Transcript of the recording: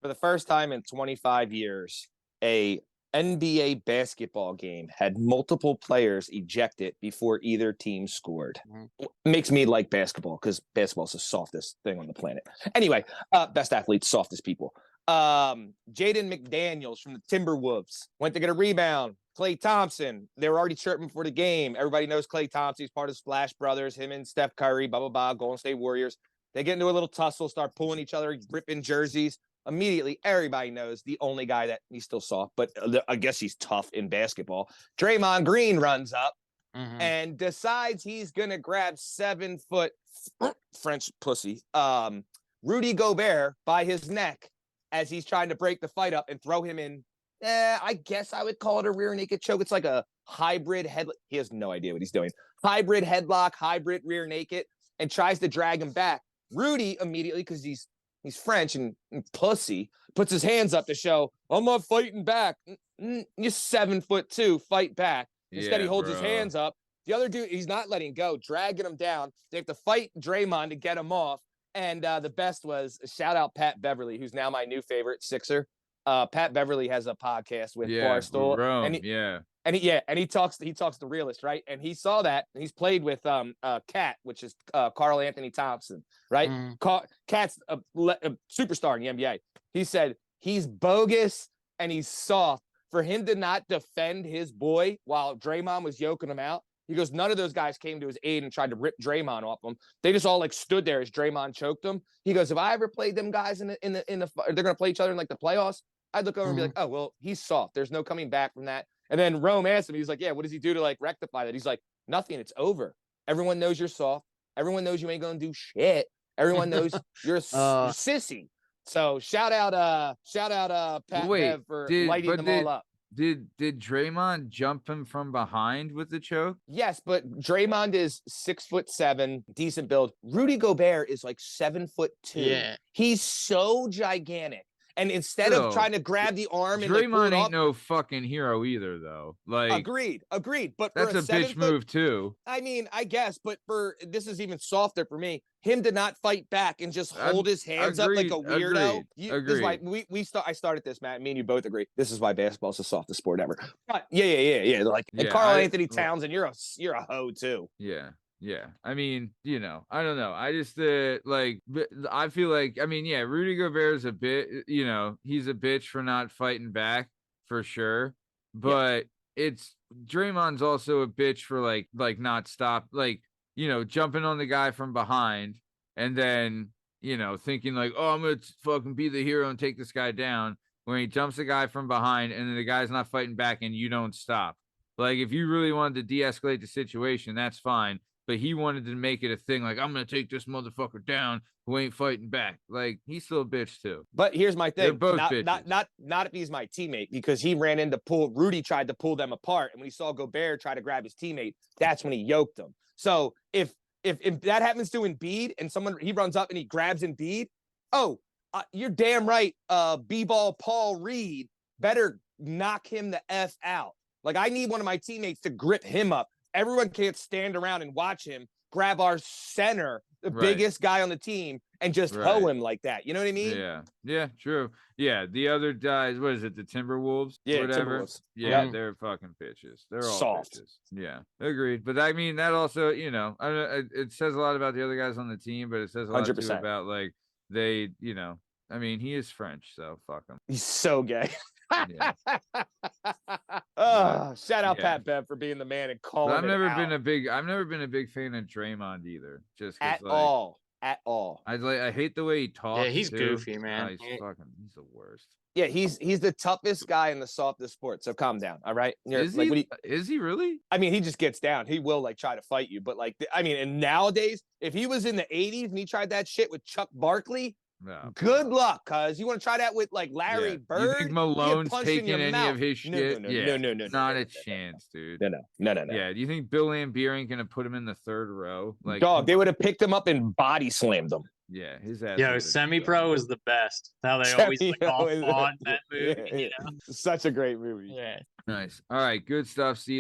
For the first time in 25 years, a NBA basketball game had multiple players ejected before either team scored. Makes me like basketball because basketball is the softest thing on the planet. Anyway, best athletes, softest people. Jaden McDaniels from the Timberwolves went to get a rebound. Klay Thompson, they were already chirping before the game. Everybody knows Klay Thompson. He's part of the Splash Brothers, him and Steph Curry, blah, blah, blah, Golden State Warriors. They get into a little tussle, start pulling each other, ripping jerseys. Immediately, everybody knows the only guy that he's still soft, but I guess he's tough in basketball. Draymond Green runs up and decides he's going to grab 7-foot French pussy, Rudy Gobert by his neck as he's trying to break the fight up and throw him in. I guess I would call it a rear naked choke. It's like a hybrid headlock. He has no idea what he's doing. Hybrid headlock, hybrid rear naked, and tries to drag him back. Rudy immediately, because he's French and pussy, puts his hands up to show, I'm not fighting back. You're 7'2", fight back. Instead, he holds his hands up. The other dude, he's not letting go, dragging him down. They have to fight Draymond to get him off. And the best was, shout out Pat Beverly, who's now my new favorite Sixer. Pat Beverly has a podcast with Barstool. And he talks the realist, right? And he saw that, and he's played with Cat, which is Karl Anthony Thompson, right? Cat's a superstar in the NBA. He said he's bogus and he's soft. For him to not defend his boy while Draymond was yoking him out, he goes, none of those guys came to his aid and tried to rip Draymond off him. They just all like stood there as Draymond choked them. He goes, if I ever played them guys in the they're gonna play each other in like the playoffs, I'd look over and be like, oh well, he's soft. There's no coming back from that. And then Rome asked him, he's like, yeah, what does he do to like rectify that? He's like, nothing. It's over. Everyone knows you're soft. Everyone knows you ain't gonna do shit. Everyone knows you're a sissy. So shout out Pat Bev for lighting them all up. Did Draymond jump him from behind with the choke? Yes, but Draymond is 6'7", decent build. Rudy Gobert is like 7'2". Yeah. He's so gigantic. And instead of trying to grab the arm and Draymond ain't no fucking hero either, though. Like, agreed. But that's a bitch move too. I mean, I guess, but this is even softer for me. Him to not fight back and just hold his hands up like a weirdo. This is why I started this, Matt. Me and you both agree. This is why basketball is the softest sport ever. But yeah. Like, and Karl Anthony Townsend, you're a hoe too. Yeah. I mean, I don't know. I just I feel like, I mean, yeah, Rudy Gobert is a bit, he's a bitch for not fighting back for sure. But it's Draymond's also a bitch for like not stop, jumping on the guy from behind and then, thinking like, oh, I'm going to fucking be the hero and take this guy down when he jumps the guy from behind and then the guy's not fighting back and you don't stop. Like, if you really wanted to de-escalate the situation, that's fine. But he wanted to make it a thing like, I'm going to take this motherfucker down who ain't fighting back. Like, he's still a bitch too. But here's my thing. They're both bitches. Not if he's my teammate, because he ran in to pull. Rudy tried to pull them apart. And when he saw Gobert try to grab his teammate, that's when he yoked him. So if that happens to Embiid and he runs up and he grabs Embiid, you're damn right. B-ball Paul Reed better knock him the F out. Like, I need one of my teammates to grip him up. Everyone can't stand around and watch him grab our center, the biggest guy on the team, and just hoe him like that. You know what I mean? Yeah, true. Yeah, the other guys, what is it, the Timberwolves? Yeah, whatever. Timberwolves. Yeah, they're fucking bitches. They're all soft. Bitches. Yeah, agreed. But I mean, that also, it says a lot about the other guys on the team, but it says a lot too about like they, I mean, he is French, so fuck him. He's so gay. Yeah. Shout out Pat Bev for being the man and calling. I've never been a big fan of Draymond either. Just at all. I hate the way he talks. Yeah, he's goofy, man. He's the worst. Yeah, he's the toughest guy in the softest sport. So calm down, all right? Is he really? I mean, he just gets down. He will try to fight you, but and nowadays, if he was in the 80s and he tried that shit with Chuck Barkley. No. Good luck, cuz you want to try that with Larry Bird? You think Malone's taking any of his shit? No. Not a chance, dude. No. Yeah, do you think Bill Laimbeer ain't gonna put him in the third row? Like, dog, they would have picked him up and body slammed him. Yeah, his ass. Yo, Semi-Pro is the best. How they always all fought in that movie. Such a great movie. Yeah. Nice. All right, good stuff. See you.